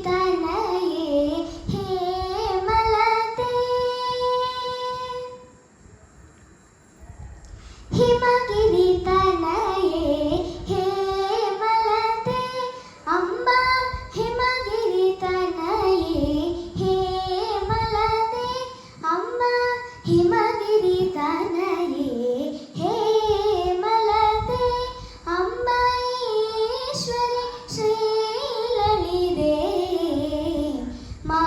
ತನಯೇ ಹೇಮಲತೆ ಹಿಮಗಿರಿ ತನಯೇ ಹೇಮಲತೆ ಅಂಬಾ ಹಿಮಗಿರಿ ತನಯೇ ಹೇಮಲತೆ ಅಂಬಾ ಹಿಮಗಿರಿ ತನಯೇ ಹೇಮಲತೆ ಅಂಬೈಶ್ವರಿ ಶ್ರೀಲಲಿತೆ ಮಾ